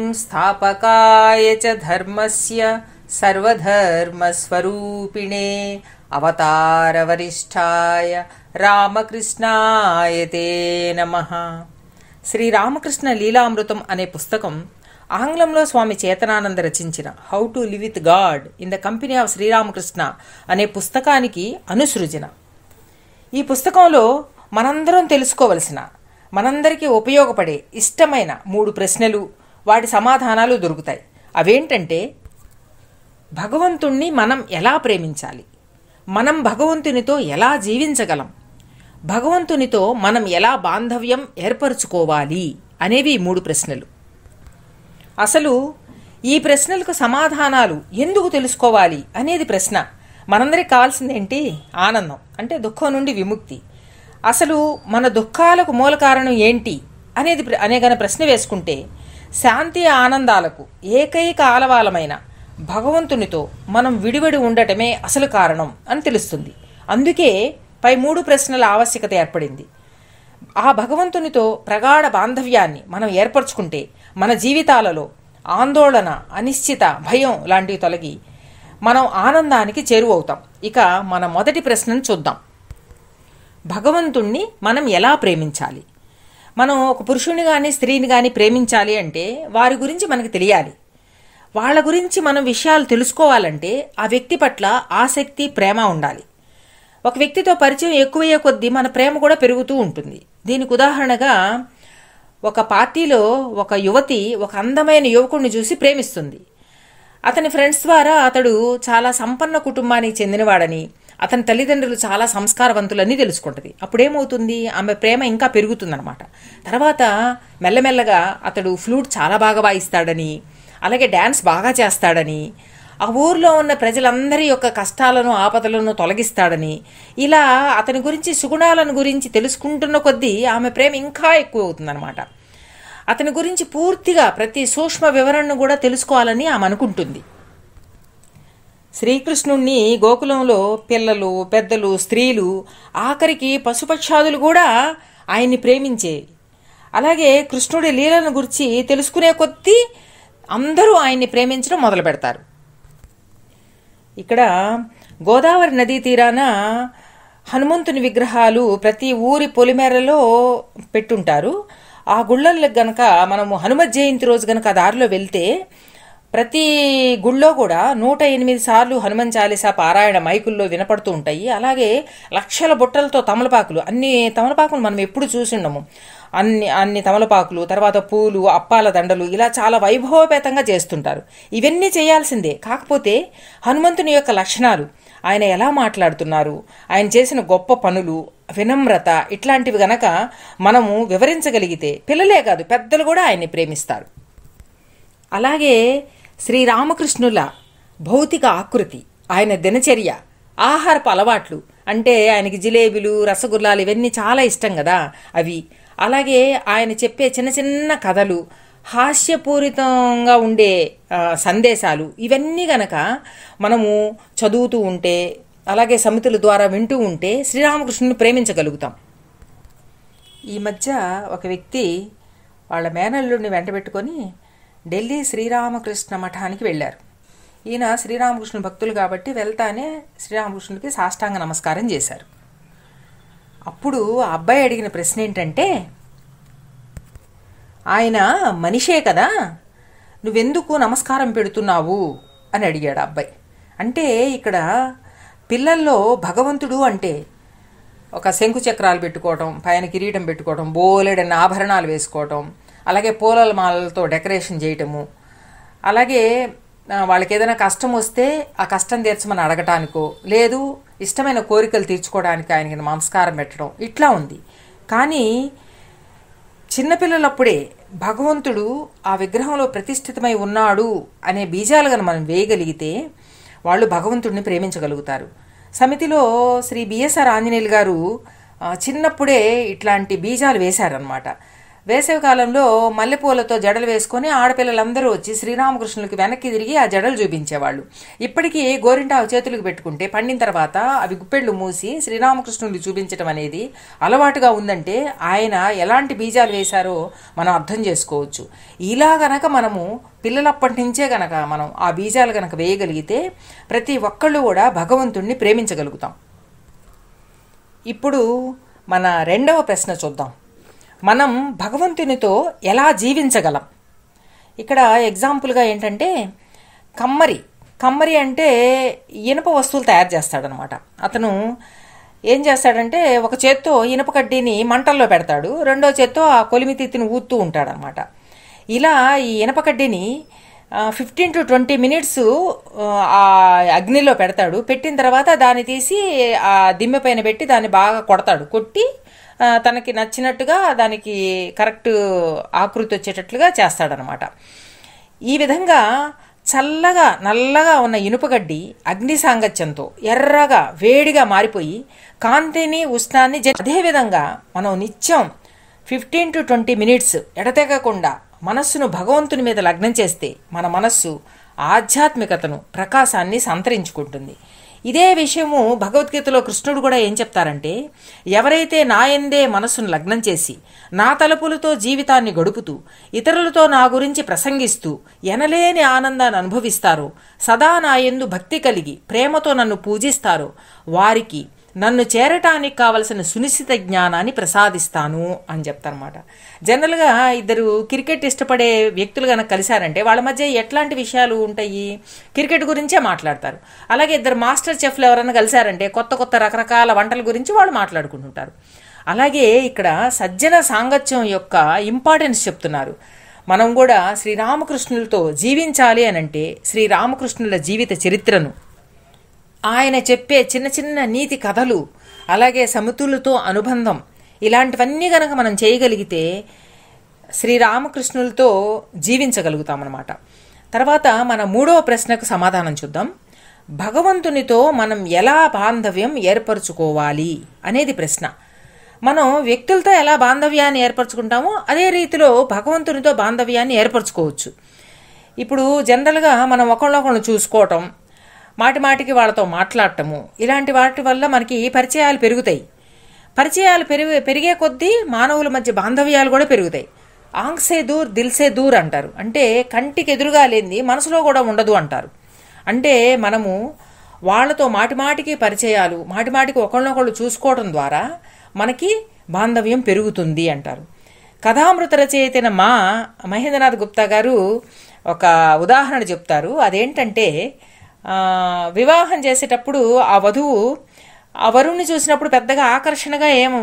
సంస్థాపకాయ చ ధర్మస్య సర్వధర్మస్వరూపిణే అవతార వరిష్ఠాయ రామకృష్ణాయ తే నమః. శ్రీరామకృష్ణ లీలామృతం అనే పుస్తకం ఆంగ్లంలో స్వామి చేతనానంద రచించిన how to live with God in the company of Sri Ramakrishna అనే పుస్తకానికి అనుసృజన. ఈ పుస్తకంలో మనందరం తెలుసుకోవలసిన, మనందరికీ ఉపయోగపడే ఇష్టమైన 3 ప్రశ్నలు, వాటి సమాధానాలు దొరుకుతాయి. అవేంటంటే, భగవంతుణ్ణి మనం ఎలా ప్రేమించాలి, మనం భగవంతునితో ఎలా జీవించగలం, భగవంతునితో మనం ఎలా బాంధవ్యం ఏర్పరచుకోవాలి అనేవి 3 ప్రశ్నలు. అసలు ఈ ప్రశ్నలకు సమాధానాలు ఎందుకు తెలుసుకోవాలి అనేది ప్రశ్న. మనందరికి కావాల్సిందేంటి? ఆనందం, అంటే దుఃఖం నుండి విముక్తి. అసలు మన దుఃఖాలకు మూల కారణం ఏంటి అనే గన ప్రశ్న వేసుకుంటే, శాంతి ఆనందాలకు ఏకైక ఆలవాలమైన భగవంతునితో మనం విడివడి ఉండటమే అసలు కారణం అని తెలుస్తుంది. అందుకే పై 3 ప్రశ్నల ఆవశ్యకత ఏర్పడింది. ఆ భగవంతునితో ప్రగాఢ బాంధవ్యాన్ని మనం ఏర్పరచుకుంటే మన జీవితాలలో ఆందోళన, అనిశ్చిత, భయం లాంటివి తొలగి మనం ఆనందానికి చేరువవుతాం. ఇక మన మొదటి ప్రశ్నను చూద్దాం. భగవంతుణ్ణి మనం ఎలా ప్రేమించాలి? మనం ఒక పురుషుని కానీ స్త్రీని కానీ ప్రేమించాలి అంటే వారి గురించి మనకు తెలియాలి. వాళ్ళ గురించి మనం విషయాలు తెలుసుకోవాలంటే ఆ వ్యక్తి పట్ల ఆసక్తి, ప్రేమ ఉండాలి. ఒక వ్యక్తితో పరిచయం ఎక్కువయ్యే కొద్దీ మన ప్రేమ కూడా పెరుగుతూ ఉంటుంది. దీనికి ఉదాహరణగా, ఒక పార్టీలో ఒక యువతి ఒక అందమైన యువకుడిని చూసి ప్రేమిస్తుంది. అతని ఫ్రెండ్స్ ద్వారా అతడు చాలా సంపన్న కుటుంబానికి చెందినవాడని, అతని తల్లిదండ్రులు చాలా సంస్కారవంతులని తెలుసుకుంటుంది. అప్పుడేమవుతుంది? ఆమె ప్రేమ ఇంకా పెరుగుతుందన్నమాట. తర్వాత మెల్లమెల్లగా అతడు ఫ్లూట్ చాలా బాగా వాయిస్తాడని, అలాగే డ్యాన్స్ బాగా చేస్తాడని, ఆ ఊర్లో ఉన్న ప్రజలందరి యొక్క కష్టాలను, ఆపదలను తొలగిస్తాడని, ఇలా అతని గురించి, సుగుణాలను గురించి తెలుసుకుంటున్న కొద్దీ ఆమె ప్రేమ ఇంకా ఎక్కువ అవుతుందన్నమాట. అతని గురించి పూర్తిగా ప్రతి సూక్ష్మ వివరణను కూడా తెలుసుకోవాలని ఆమె అనుకుంటుంది. శ్రీకృష్ణుణ్ణి గోకులంలో పిల్లలు, పెద్దలు, స్త్రీలు, ఆఖరికి పశుపక్షాదులు కూడా ఆయన్ని ప్రేమించేవి. అలాగే కృష్ణుడి లీలను గురించి తెలుసుకునే కొద్దీ అందరూ ఆయన్ని ప్రేమించడం మొదలు పెడతారు. ఇక్కడ గోదావరి నదీ తీరాన హనుమంతుని విగ్రహాలు ప్రతి ఊరి పొలిమేరలో పెట్టుంటారు. ఆ గుళ్ళల్లో గనక మనము హనుమత్ జయంతి రోజు గనక దారిలో వెళ్తే ప్రతి గుళ్ళో కూడా 108 సార్లు హనుమాన్ చాలీసా పారాయణ మైకుల్లో వినపడుతూ ఉంటాయి. అలాగే లక్షల బుట్టలతో తమలపాకులు, అన్ని తమలపాకులు మనం ఎప్పుడు చూసిండము, అన్ని తమలపాకులు, తర్వాత పూలు, అప్పాల దండలు, ఇలా చాలా వైభవపేతంగా చేస్తుంటారు. ఇవన్నీ చేయాల్సిందే. కాకపోతే హనుమంతుని యొక్క లక్షణాలు, ఆయన ఎలా మాట్లాడుతున్నారు, ఆయన చేసిన గొప్ప పనులు, వినమ్రత, ఇట్లాంటివి గనక మనము వివరించగలిగితే పిల్లలే కాదు పెద్దలు కూడా ఆయన్ని ప్రేమిస్తారు. అలాగే శ్రీరామకృష్ణుల భౌతిక ఆకృతి, ఆయన దినచర్య, ఆహారపు అలవాట్లు, అంటే ఆయనకి జిలేబీలు, రసగుల్లాలు ఇవన్నీ చాలా ఇష్టం కదా, అవి, అలాగే ఆయన చెప్పే చిన్న చిన్న కథలు, హాస్యపూరితంగా ఉండే సందేశాలు, ఇవన్నీ గనక మనము చదువుతూ ఉంటే, అలాగే సమితుల ద్వారా వింటూ ఉంటే శ్రీరామకృష్ణుని ప్రేమించగలుగుతాం. ఈ మధ్య ఒక వ్యక్తి వాళ్ళ మేనల్లుడిని వెంటబెట్టుకొని ఢిల్లీ శ్రీరామకృష్ణ మఠానికి వెళ్ళారు. ఈయన శ్రీరామకృష్ణ భక్తులు కాబట్టి వెళ్తానే శ్రీరామకృష్ణుడికి సాష్టాంగ నమస్కారం చేశారు. అప్పుడు ఆ అబ్బాయి అడిగిన ప్రశ్న ఏంటంటే, ఆయన మనిషే కదా, నువ్వెందుకు నమస్కారం పెడుతున్నావు అని అడిగాడు అబ్బాయి. అంటే ఇక్కడ పిల్లల్లో భగవంతుడు అంటే ఒక శంకు చక్రాలు పెట్టుకోవటం, పైన కిరీటం పెట్టుకోవటం, బోలెడన్న ఆభరణాలు వేసుకోవటం, అలాగే పూల మాలలతో డెకరేషన్ చేయటము, అలాగే వాళ్ళకి ఏదైనా కష్టం వస్తే ఆ కష్టం తీర్చమని అడగటానికో, లేదు ఇష్టమైన కోరికలు తీర్చుకోవడానికి ఆయనకి నమస్కారం పెట్టడం, ఇట్లా ఉంది. కానీ చిన్నపిల్లలప్పుడే భగవంతుడు ఆ విగ్రహంలో ప్రతిష్ఠితమై ఉన్నాడు అనే బీజాలు కనుక మనం వేయగలిగితే వాళ్ళు భగవంతుడిని ప్రేమించగలుగుతారు. సమితిలో శ్రీ బిఎస్ఆర్ ఆంజనేయులు గారు చిన్నప్పుడే ఇట్లాంటి బీజాలు వేశారనమాట. వేసవి కాలంలో మల్లెపూలతో జడలు వేసుకొని ఆడపిల్లలందరూ వచ్చి శ్రీరామకృష్ణులకి వెనక్కి తిరిగి ఆ జడలు చూపించేవాళ్ళు. ఇప్పటికీ గోరింటాకు చేతులకు పెట్టుకుంటే పండిన తర్వాత అవి గుప్పెళ్ళు మూసి శ్రీరామకృష్ణులు చూపించడం అనేది అలవాటుగా ఉందంటే ఆయన ఎలాంటి బీజాలు వేశారో మనం అర్థం చేసుకోవచ్చు. ఇలా గనక మనము పిల్లలప్పటి నుంచే గనక మనం ఆ బీజాలు గనక వేయగలిగితే ప్రతి ఒక్కళ్ళు కూడా భగవంతుణ్ణి ప్రేమించగలుగుతాం. ఇప్పుడు మన రెండవ ప్రశ్న చూద్దాం. మనం భగవంతునితో ఎలా జీవించగలం? ఇక్కడ ఎగ్జాంపుల్గా ఏంటంటే కమ్మరి అంటే ఇనుప వస్తువులు తయారు చేస్తాడనమాట. అతను ఏం చేస్తాడంటే ఒక చేత్తో ఇనుప కడ్డీని మంటల్లో పెడతాడు, రెండో చేత్తో ఆ కొలిమితిత్తిని ఊదుతూ ఉంటాడనమాట. ఇలా ఈ ఇనుప కడ్డీని 15 to 20 minutes ఆ అగ్నిలో పెడతాడు. పెట్టిన తర్వాత దాన్ని తీసి ఆ దిమ్మె పైన పెట్టి దాన్ని బాగా కొట్టి తనకి నచ్చినట్టుగా దానికి కరెక్ట్ ఆకృతి వచ్చేటట్లుగా చేస్తాడనమాట. ఈ విధంగా చల్లగా నల్లగా ఉన్న ఇనుపగడ్డి అగ్ని సాంగత్యంతో ఎర్రగా వేడిగా మారిపోయి కాంతిని ఉష్ణాన్ని అదేవిధంగా మనం నిత్యం 15 to 20 minutes ఎడతెగకుండా మనస్సును భగవంతుని మీద లగ్నం చేస్తే మన మనస్సు ఆధ్యాత్మికతను ప్రకాశాన్ని సంతరించుకుంటుంది. ఇదే విషయము భగవద్గీతలో కృష్ణుడు కూడా ఏం చెప్తారంటే, ఎవరైతే నాయందే మనస్సును లగ్నం చేసి నా తలుపులతో జీవితాన్ని గడుపుతూ ఇతరులతో నా గురించి ప్రసంగిస్తూ ఎనలేని ఆనందాన్ని అనుభవిస్తారో, సదా నాయందు భక్తి కలిగి ప్రేమతో నన్ను పూజిస్తారో వారికి నన్ను చేరటానికి కావలసిన సునిశ్చిత జ్ఞానాన్ని ప్రసాదిస్తాను అని చెప్తారన్నమాట. జనరల్గా ఇద్దరు క్రికెట్ ఇష్టపడే వ్యక్తులు కనుక కలిశారంటే వాళ్ళ మధ్య ఎట్లాంటి విషయాలు ఉంటాయి? క్రికెట్ గురించే మాట్లాడతారు. అలాగే ఇద్దరు మాస్టర్ చెఫ్లు ఎవరైనా కలిశారంటే కొత్త రకరకాల వంటల గురించి వాళ్ళు మాట్లాడుకుంటుంటారు. అలాగే ఇక్కడ సజ్జన సాంగత్యం యొక్క ఇంపార్టెన్స్ చెప్తున్నారు. మనం కూడా శ్రీరామకృష్ణులతో జీవించాలి అనంటే శ్రీరామకృష్ణుల జీవిత చరిత్రను, ఆయన చెప్పే చిన్న చిన్న నీతి కథలు, అలాగే సమతులతో అనుబంధం, ఇలాంటివన్నీ కనుక మనం చేయగలిగితే శ్రీరామకృష్ణులతో జీవించగలుగుతామన్నమాట. తర్వాత మన మూడవ ప్రశ్నకు సమాధానం చూద్దాం. భగవంతునితో మనం ఎలా బాంధవ్యం ఏర్పరచుకోవాలి అనేది ప్రశ్న. మనం వ్యక్తులతో ఎలా బాంధవ్యాన్ని ఏర్పరచుకుంటామో అదే రీతిలో భగవంతునితో బాంధవ్యాన్ని ఏర్పరచుకోవచ్చు. ఇప్పుడు జనరల్గా మనం ఒకళ్ళొకళ్ళు చూసుకోవటం, మాటికి వాళ్ళతో మాట్లాడటము, ఇలాంటి వాటి వల్ల మనకి పరిచయాలు పెరుగుతాయి. పరిచయాలు పెరిగే కొద్దీ మానవుల మధ్య బాంధవ్యాలు కూడా పెరుగుతాయి. ఆంఖ్సే దూర్ దిల్సే దూర్ అంటారు. అంటే కంటికి ఎదురుగా లేనిది మనసులో కూడా ఉండదు అంటారు. అంటే మనము వాళ్ళతో మాటికి పరిచయాలు, మాటికి ఒకళ్ళనొకళ్ళు చూసుకోవడం ద్వారా మనకి బాంధవ్యం పెరుగుతుంది అంటారు. కథామృత రచయితైన మహేంద్రనాథ్ గుప్తా గారు ఒక ఉదాహరణ చెప్తారు. అదేంటంటే, వివాహం చేసేటప్పుడు ఆ వధువు ఆ వరుణ్ణి చూసినప్పుడు పెద్దగా ఆకర్షణగా ఏం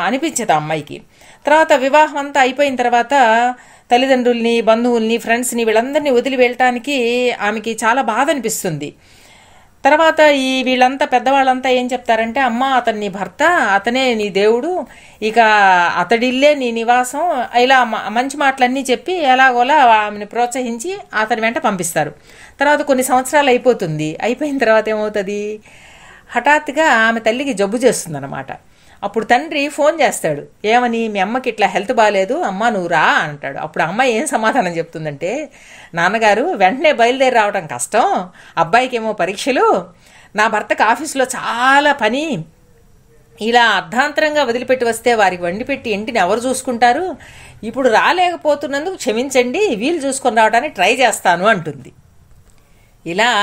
అనిపించదు ఆ అమ్మాయికి. తర్వాత వివాహం అంతా అయిపోయిన తర్వాత తల్లిదండ్రుల్ని, బంధువుల్ని, ఫ్రెండ్స్ని వీళ్ళందరినీ వదిలి వెళ్ళటానికి ఆమెకి చాలా బాధ అనిపిస్తుంది. తర్వాత వీళ్ళంతా పెద్దవాళ్ళంతా ఏం చెప్తారంటే, అమ్మ అతను నీ భర్త, అతనే నీ దేవుడు, ఇక అతడిల్లే నీ నివాసం, ఇలా మంచి మాటలన్నీ చెప్పి ఎలాగోలా ఆమెను ప్రోత్సహించి అతని వెంట పంపిస్తారు. తర్వాత కొన్ని సంవత్సరాలు అయిపోయిన తర్వాత ఏమవుతుంది, హఠాత్తుగా ఆమె తల్లికి జబ్బు చేస్తుందన్నమాట. అప్పుడు తండ్రి ఫోన్ చేస్తాడు, ఏమని, మీ అమ్మకి ఇట్లా హెల్త్ బాగాలేదు, అమ్మ నువ్వు రా అంటాడు. అప్పుడు అమ్మ ఏం సమాధానం చెప్తుందంటే, నాన్నగారు వెంటనే బయలుదేరి రావడం కష్టం, అబ్బాయికి ఏమో పరీక్షలు, నా భర్తకు ఆఫీసులో చాలా పని, ఇలా అర్ధాంతరంగా వదిలిపెట్టి వస్తే వారికి వండి పెట్టి ఇంటిని ఎవరు చూసుకుంటారు, ఇప్పుడు రాలేకపోతున్నందుకు క్షమించండి, వీలు చూసుకొని రావడానికి ట్రై చేస్తాను అంటుంది. ఇలా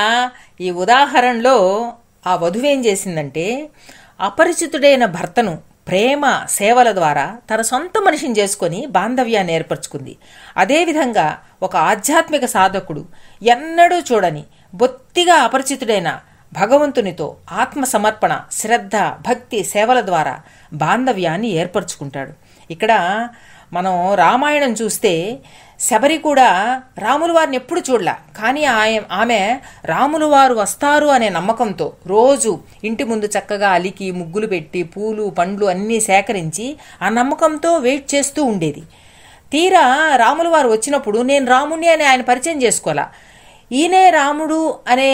ఈ ఉదాహరణలో ఆ వధువేం చేసిందంటే, అపరిచితుడైన భర్తను ప్రేమ సేవల ద్వారా తన సొంత మనిషిని చేసుకొని బాంధవ్యాన్ని ఏర్పరచుకుంది. అదేవిధంగా ఒక ఆధ్యాత్మిక సాధకుడు ఎన్నడూ చూడని బొత్తిగా అపరిచితుడైన భగవంతునితో ఆత్మ సమర్పణ, శ్రద్ధ, భక్తి సేవల ద్వారా బాంధవ్యాన్ని ఏర్పరచుకుంటాడు. ఇక్కడ మనం రామాయణం చూస్తే శబరి కూడా రాములు వారిని ఎప్పుడు చూడలే, కానీ ఆమె రాములు వారు వస్తారు అనే నమ్మకంతో రోజు ఇంటి ముందు చక్కగా అలికి ముగ్గులు పెట్టి పూలు పండ్లు అన్నీ సేకరించి ఆ నమ్మకంతో వెయిట్ చేస్తూ ఉండేది. తీరా రాములు వారు వచ్చినప్పుడు నేను రాముని అని ఆయన పరిచయం చేసుకోవాలా, ఈయనే రాముడు అనే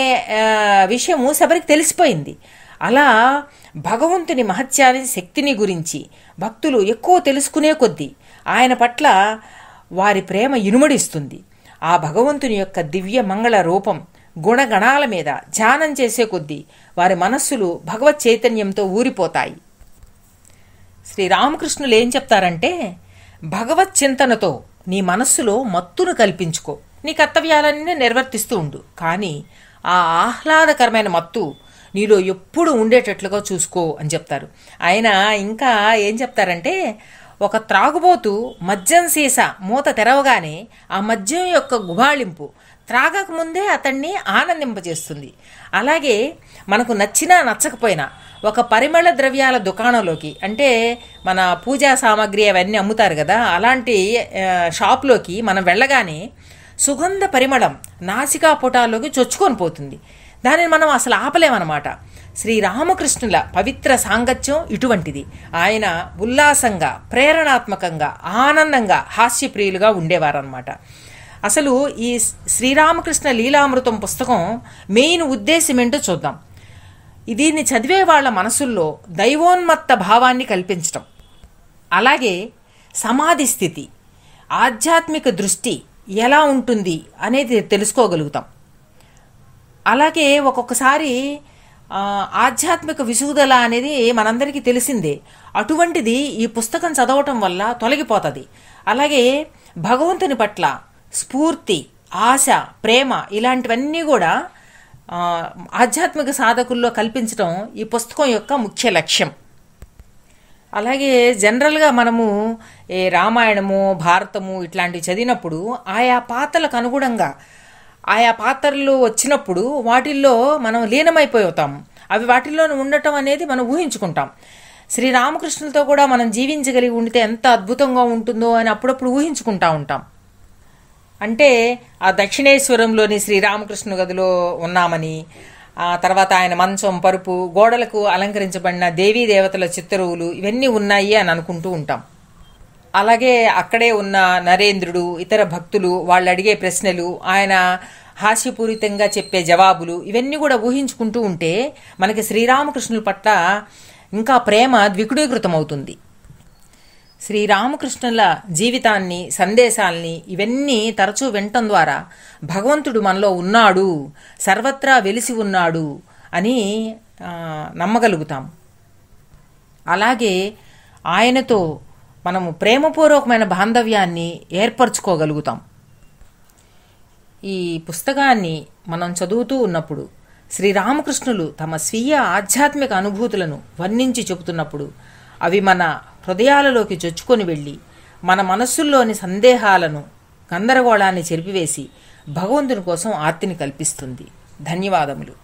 విషయము శబరికి తెలిసిపోయింది. అలా భగవంతుని మహత్యాన్ని, శక్తిని గురించి భక్తులు ఎక్కువ తెలుసుకునే కొద్దీ ఆయన పట్ల వారి ప్రేమ ఇనుమడిస్తుంది. ఆ భగవంతుని యొక్క దివ్య మంగళ రూపం గుణగణాల మీద ధ్యానం చేసే కొద్దీ వారి మనస్సులు భగవత్ చైతన్యంతో ఊరిపోతాయి. శ్రీరామకృష్ణులు ఏం చెప్తారంటే, భగవత్ చింతనతో నీ మనస్సులో మత్తును కల్పించుకో, నీ కర్తవ్యాలన్నీ నిర్వర్తిస్తూ ఉండు, కానీ ఆ ఆహ్లాదకరమైన మత్తు నీలో ఎప్పుడు ఉండేటట్లుగా చూసుకో అని చెప్తారు. ఆయన ఇంకా ఏం చెప్తారంటే, ఒక త్రాగుబోతు మద్యం సీసా మూత తెరవగానే ఆ మద్యం యొక్క గుబాళింపు త్రాగకముందే అతన్ని ఆనందింపజేస్తుంది. అలాగే మనకు నచ్చినా నచ్చకపోయినా ఒక పరిమళ ద్రవ్యాల దుకాణంలోకి, అంటే మన పూజా సామాగ్రి అవన్నీ అమ్ముతారు కదా, అలాంటి షాప్లోకి మనం వెళ్ళగానే సుగంధ పరిమళం నాసికా పుటాల్లోకి చొచ్చుకొని పోతుంది. దానిని మనం అసలు ఆపలేమన్నమాట. శ్రీరామకృష్ణుల పవిత్ర సాంగత్యం ఇటువంటిది. ఆయన ఉల్లాసంగా, ప్రేరణాత్మకంగా, ఆనందంగా, హాస్యప్రియులుగా ఉండేవారన్నమాట. అసలు ఈ శ్రీరామకృష్ణ లీలామృతం పుస్తకం మెయిన్ ఉద్దేశం ఏంటో చూద్దాం. దీన్ని చదివే వాళ్ళ మనసుల్లో దైవోన్మత్త భావాన్ని కల్పించటం, అలాగే సమాధి స్థితి, ఆధ్యాత్మిక దృష్టి ఎలా ఉంటుంది అనేది తెలుసుకోగలుగుతాం. అలాగే ఒక్కొక్కసారి ఆధ్యాత్మిక విసుగుదల అనేది మనందరికీ తెలిసిందే. అటువంటిది ఈ పుస్తకం చదవటం వల్ల తొలగిపోతుంది. అలాగే భగవంతుని పట్ల స్ఫూర్తి, ఆశ, ప్రేమ ఇలాంటివన్నీ కూడా ఆధ్యాత్మిక సాధకుల్లో కల్పించడం ఈ పుస్తకం యొక్క ముఖ్య లక్ష్యం. అలాగే జనరల్గా మనము రామాయణము, భారతము ఇట్లాంటివి చదివినప్పుడు ఆయా పాత్రలకు అనుగుణంగా ఆయా పాత్రలు వచ్చినప్పుడు వాటిల్లో మనం లీనమైపోతాం. అవి వాటిల్లోనే ఉండటం అనేది మనం ఊహించుకుంటాం. శ్రీరామకృష్ణులతో కూడా మనం జీవించగలిగి ఉండితే ఎంత అద్భుతంగా ఉంటుందో అని అప్పుడప్పుడు ఊహించుకుంటా ఉంటాం. అంటే ఆ దక్షిణేశ్వరంలోని శ్రీరామకృష్ణ గదిలో ఉన్నామని, ఆ తర్వాత ఆయన మంచం, పరుపు, గోడలకు అలంకరించబడిన దేవీ దేవతల చిత్తరువులు ఇవన్నీ ఉన్నాయి అని అనుకుంటూ ఉంటాం. అలాగే అక్కడే ఉన్న నరేంద్రుడు, ఇతర భక్తులు వాళ్ళు అడిగే ప్రశ్నలు, ఆయన హాస్యపూరితంగా చెప్పే జవాబులు ఇవన్నీ కూడా ఊహించుకుంటూ ఉంటే మనకి శ్రీరామకృష్ణుల పట్ల ఇంకా ప్రేమ ద్విగుణీకృతమవుతుంది. శ్రీరామకృష్ణుల జీవితాన్ని, సందేశాల్ని ఇవన్నీ తరచూ వినటం ద్వారా భగవంతుడు మనలో ఉన్నాడు, సర్వత్రా వెలిసి ఉన్నాడు అని నమ్మగలుగుతాం. అలాగే ఆయనతో మనము ప్రేమపూర్వకమైన బాంధవ్యాన్ని ఏర్పరచుకోగలుగుతాం. ఈ పుస్తకాన్ని మనం చదువుతూ ఉన్నప్పుడు శ్రీరామకృష్ణులు తమ స్వీయ ఆధ్యాత్మిక అనుభూతులను వర్ణించి చెబుతున్నప్పుడు అవి మన హృదయాలలోకి చొచ్చుకొని వెళ్ళి మన మనస్సుల్లోని సందేహాలను, గందరగోళాన్ని చెరిపివేసి భగవంతుని కోసం ఆర్తిని కల్పిస్తుంది. ధన్యవాదములు.